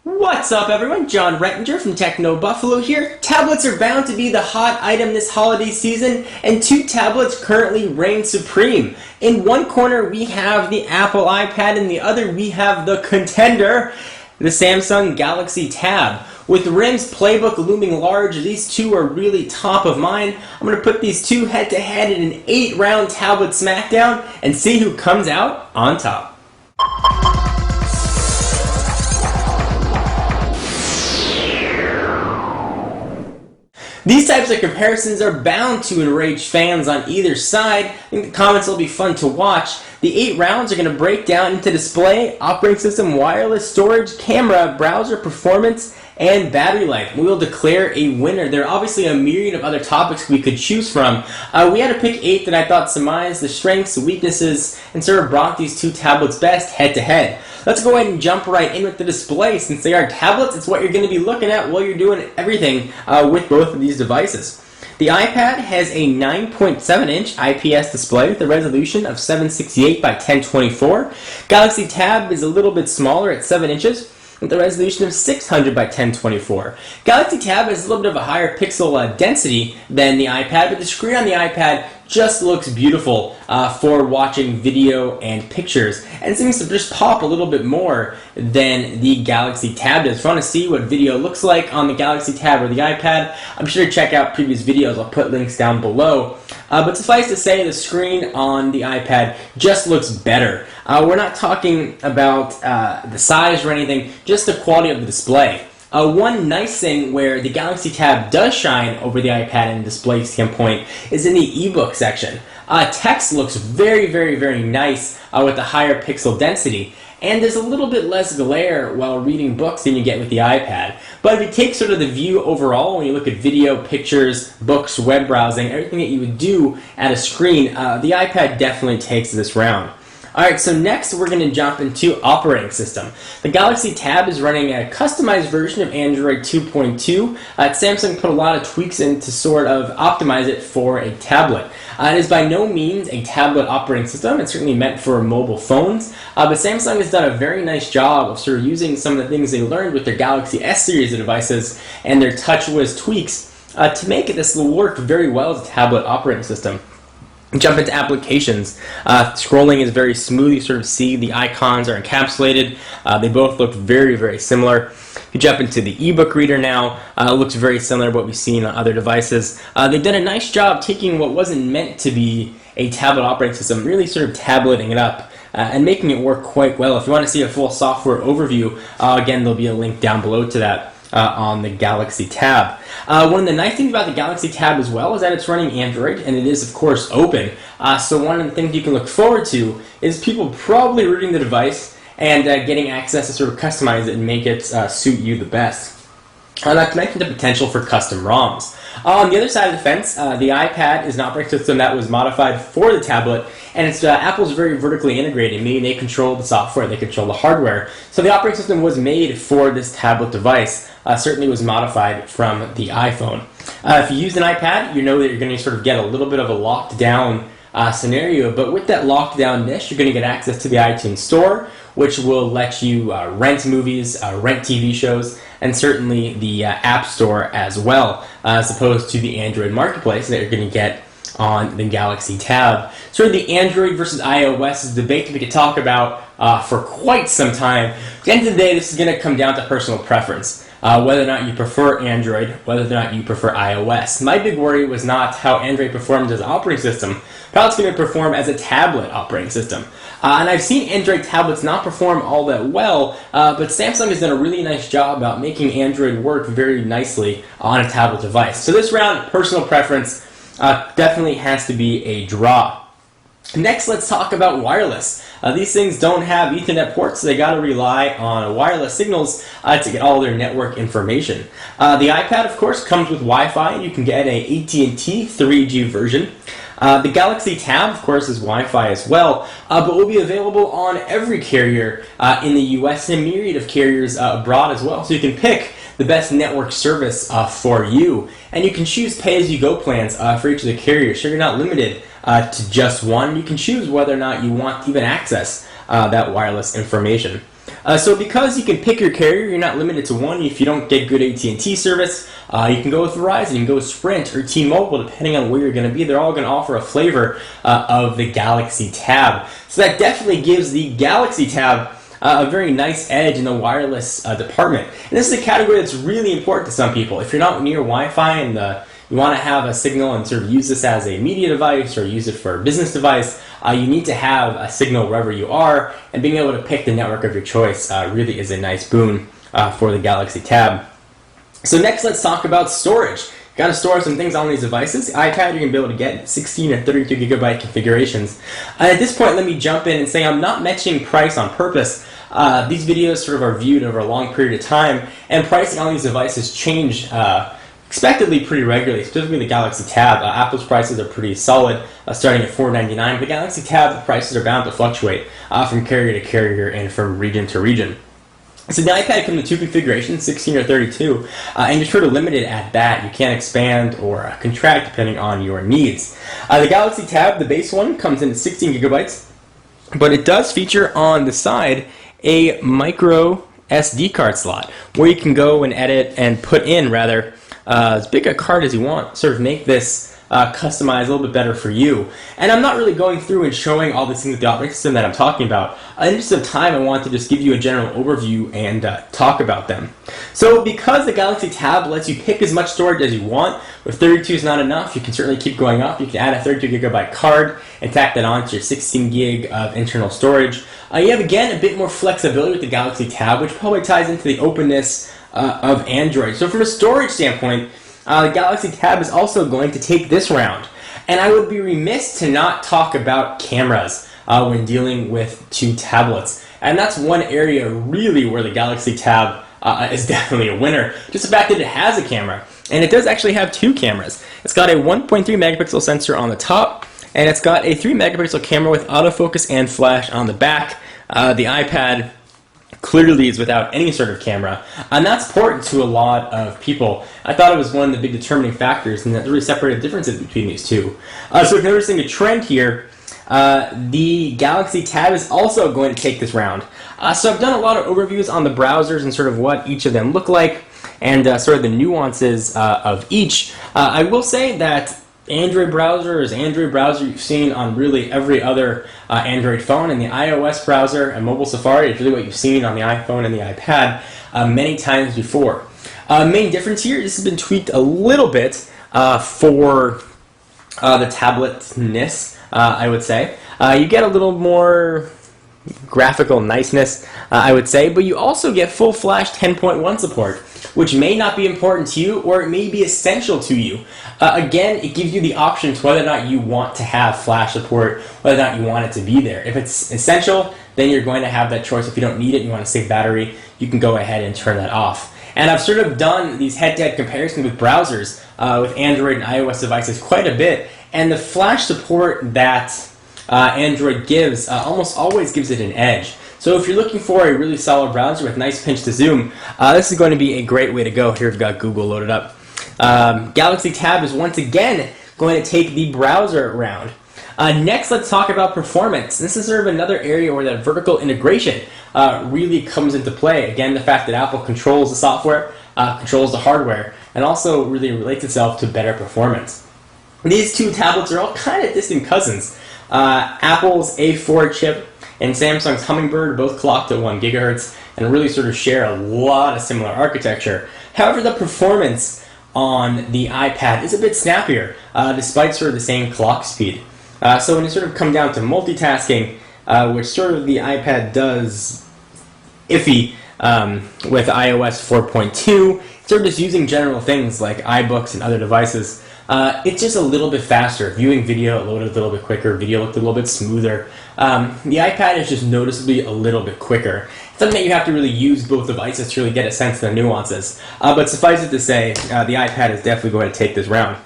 What's up everyone, John Rettinger from Techno Buffalo here. Tablets are bound to be the hot item this holiday season, and two tablets currently reign supreme. In one corner we have the Apple iPad, and the other we have the contender, the Samsung Galaxy Tab. With RIM's playbook looming large, these two are really top of mind. I'm going to put these two head to head in an 8-round tablet smackdown and see who comes out on top. These types of comparisons are bound to enrage fans on either side. I think the comments will be fun to watch. The 8 rounds are going to break down into display, operating system, wireless, storage, camera, browser performance, and battery life. We will declare a winner. There are obviously a myriad of other topics we could choose from. We had to pick 8 that I thought surmised the strengths, weaknesses, and sort of brought these two tablets best head to head. Let's go ahead and jump right in with the display. Since they are tablets, it's what you're going to be looking at while you're doing everything with both of these devices. The iPad has a 9.7-inch IPS display with a resolution of 768 by 1024. Galaxy Tab is a little bit smaller at 7 inches with a resolution of 600 by 1024. Galaxy Tab has a little bit of a higher pixel density than the iPad, but the screen on the iPad just looks beautiful for watching video and pictures, and seems to just pop a little bit more than the Galaxy Tab does. If you want to see what video looks like on the Galaxy Tab or the iPad, I'm sure to check out previous videos. I'll put links down below. But suffice to say, the screen on the iPad just looks better. We're not talking about the size or anything, just the quality of the display. One nice thing where the Galaxy Tab does shine over the iPad in a display standpoint is in the ebook section. Text looks very nice with the higher pixel density, and there's a little bit less glare while reading books than you get with the iPad. But if you take sort of the view overall, when you look at video, pictures, books, web browsing, everything that you would do at a screen, the iPad definitely takes this round. Alright, so next we're going to jump into operating system. The Galaxy Tab is running a customized version of Android 2.2. Samsung put a lot of tweaks in to sort of optimize it for a tablet. It is by no means a tablet operating system. It's certainly meant for mobile phones, but Samsung has done a very nice job of sort of using some of the things they learned with their Galaxy S series of devices and their TouchWiz tweaks to make this work very well as a tablet operating system. Jump into applications. Scrolling is very smooth. You sort of see the icons are encapsulated. They both look very similar. If you jump into the ebook reader now, it looks very similar to what we've seen on other devices. They've done a nice job taking what wasn't meant to be a tablet operating system, really sort of tableting it up and making it work quite well. If you want to see a full software overview, again, there'll be a link down below to that. On the Galaxy Tab. One of the nice things about the Galaxy Tab as well is that it's running Android, and it is of course open. So one of the things you can look forward to is people probably rooting the device and getting access to sort of customize it and make it suit you the best. Not to mention the potential for custom ROMs. On the other side of the fence, the iPad is an operating system that was modified for the tablet, and it's Apple's very vertically integrated, meaning they control the software, they control the hardware. So the operating system was made for this tablet device, certainly was modified from the iPhone. If you use an iPad, you know that you're going to sort of get a little bit of a locked down scenario, but with that locked downness, you're going to get access to the iTunes Store, which will let you rent movies, rent TV shows, and certainly the App Store as well, as opposed to the Android Marketplace that you're going to get on the Galaxy Tab. Sort of the Android versus iOS is a debate that we could talk about for quite some time. At the end of the day, this is going to come down to personal preference. Whether or not you prefer Android, whether or not you prefer iOS. My big worry was not how Android performed as an operating system, but how it's going to perform as a tablet operating system. And I've seen Android tablets not perform all that well, but Samsung has done a really nice job about making Android work very nicely on a tablet device. So this round, personal preference, definitely has to be a draw. Next, let's talk about wireless. These things don't have Ethernet ports, so they got to rely on wireless signals to get all their network information. The iPad, of course, comes with Wi-Fi. You can get a AT&T 3G version. The Galaxy Tab, of course, is Wi-Fi as well, but will be available on every carrier in the US and a myriad of carriers abroad as well. So you can pick the best network service for you, and you can choose pay-as-you-go plans for each of the carriers, so you're not limited to just one. You can choose whether or not you want to even access that wireless information. So because you can pick your carrier, you're not limited to one. If you don't get good AT&T service, you can go with Verizon, you can go with Sprint or T-Mobile, depending on where you're going to be. They're all going to offer a flavor of the Galaxy Tab. So that definitely gives the Galaxy Tab a very nice edge in the wireless department. And this is a category that's really important to some people. If you're not near Wi-Fi and you want to have a signal and sort of use this as a media device or use it for a business device, you need to have a signal wherever you are, and being able to pick the network of your choice really is a nice boon for the Galaxy Tab. So next, let's talk about storage. Got to store some things on these devices. The iPad, you're going to be able to get 16 or 32 gigabyte configurations. At this point, let me jump in and say I'm not mentioning price on purpose. These videos sort of are viewed over a long period of time, and pricing on these devices change expectedly pretty regularly, specifically the Galaxy Tab. Apple's prices are pretty solid, starting at $499. The Galaxy Tab, the prices are bound to fluctuate from carrier to carrier and from region to region. So the iPad comes in two configurations, 16 or 32, and you're sort of limited at that. You can't expand or contract depending on your needs. The Galaxy Tab, the base one, comes in at 16 gigabytes, but it does feature on the side a micro SD card slot where you can go and edit and put in, rather, as big a card as you want, sort of make this customized a little bit better for you. And I'm not really going through and showing all these things with the operating system that I'm talking about. In the interest of time, I want to just give you a general overview and talk about them. So because the Galaxy Tab lets you pick as much storage as you want, if 32 is not enough, you can certainly keep going up. You can add a 32 gigabyte card and tack that onto your 16 gig of internal storage. You have, again, a bit more flexibility with the Galaxy Tab, which probably ties into the openness of Android. So from a storage standpoint, the Galaxy Tab is also going to take this round. And I would be remiss to not talk about cameras when dealing with two tablets. And that's one area really where the Galaxy Tab is definitely a winner. Just the fact that it has a camera. And it does actually have two cameras. It's got a 1.3 megapixel sensor on the top, and it's got a 3 megapixel camera with autofocus and flash on the back. The iPad clearly is without any sort of camera, and that's important to a lot of people. I thought it was one of the big determining factors, and that really separated differences between these two. So if you're noticing a trend here, the Galaxy Tab is also going to take this round. So I've done a lot of overviews on the browsers and sort of what each of them look like, and sort of the nuances of each. I will say that Android browser is Android browser you've seen on really every other Android phone, and the iOS browser and mobile Safari is really what you've seen on the iPhone and the iPad many times before. Main difference here, this has been tweaked a little bit for the tabletness, I would say. You get a little more graphical niceness, I would say, but you also get full Flash 10.1 support, which may not be important to you, or it may be essential to you. Again, it gives you the option to whether or not you want to have Flash support, whether or not you want it to be there. If it's essential, then you're going to have that choice. If you don't need it and you want to save battery, you can go ahead and turn that off. And I've sort of done these head-to-head comparisons with browsers, with Android and iOS devices quite a bit, and the Flash support that Android gives almost always gives it an edge. So if you're looking for a really solid browser with nice pinch to zoom, this is going to be a great way to go. Here we've got Google loaded up. Galaxy Tab is once again going to take the browser round. Next, let's talk about performance. This is sort of another area where that vertical integration really comes into play. Again, the fact that Apple controls the software, controls the hardware, and also really relates itself to better performance. These two tablets are all kind of distant cousins. Apple's A4 chip and Samsung's Hummingbird both clocked at 1 gigahertz and really sort of share a lot of similar architecture. However, the performance on the iPad is a bit snappier, despite sort of the same clock speed. So when you sort of come down to multitasking, which sort of the iPad does iffy with iOS 4.2, sort of just using general things like iBooks and other devices, it's just a little bit faster. Viewing video loaded a little bit quicker, video looked a little bit smoother. The iPad is just noticeably a little bit quicker. It's something that you have to really use both devices to really get a sense of the nuances. But suffice it to say, the iPad is definitely going to take this round.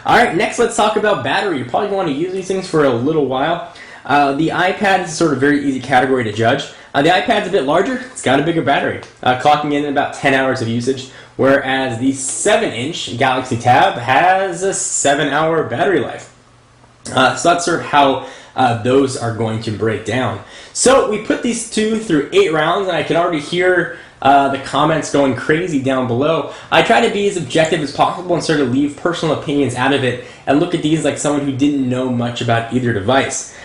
Alright, next let's talk about battery. You probably want to use these things for a little while. The iPad is sort of a very easy category to judge. The iPad's a bit larger, it's got a bigger battery, clocking in about 10 hours of usage, whereas the 7-inch Galaxy Tab has a 7-hour battery life. So that's sort of how those are going to break down. So we put these two through 8 rounds, and I can already hear the comments going crazy down below. I try to be as objective as possible and sort of leave personal opinions out of it and look at these like someone who didn't know much about either device.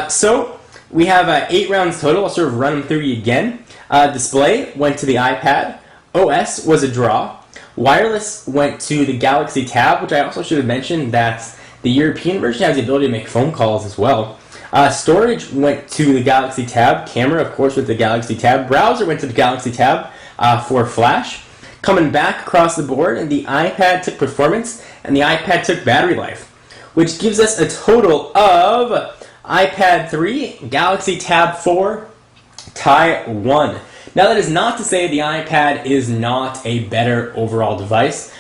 So we have 8 rounds total. I'll sort of run them through you again. Display went to the iPad. OS was a draw. Wireless went to the Galaxy Tab, which I also should have mentioned that the European version has the ability to make phone calls as well. Storage went to the Galaxy Tab. Camera, of course, with the Galaxy Tab. Browser went to the Galaxy Tab for Flash. Coming back across the board, and the iPad took performance, and the iPad took battery life, which gives us a total of iPad 3, Galaxy Tab 4, tie 1. Now, that is not to say the iPad is not a better overall device.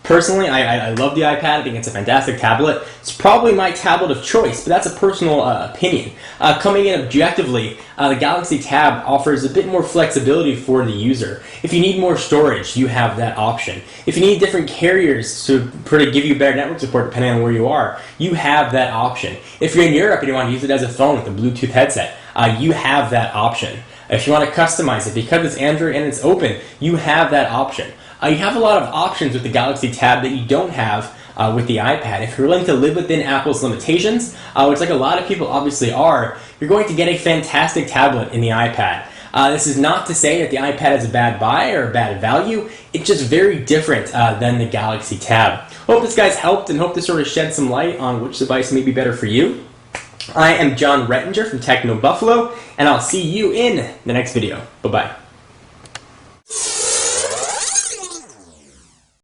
Personally, I love the iPad. I think it's a fantastic tablet. It's probably my tablet of choice, but that's a personal opinion. Coming in objectively, the Galaxy Tab offers a bit more flexibility for the user. If you need more storage, you have that option. If you need different carriers to give you better network support depending on where you are, you have that option. If you're in Europe and you want to use it as a phone with a Bluetooth headset, you have that option. If you want to customize it, because it's Android and it's open, you have that option. You have a lot of options with the Galaxy Tab that you don't have with the iPad. If you're willing to live within Apple's limitations, which like a lot of people obviously are, you're going to get a fantastic tablet in the iPad. This is not to say that the iPad is a bad buy or a bad value. It's just very different than the Galaxy Tab. Hope this guy's helped and hope this sort of shed some light on which device may be better for you. I am John Rettinger from Techno Buffalo, and I'll see you in the next video. Bye-bye.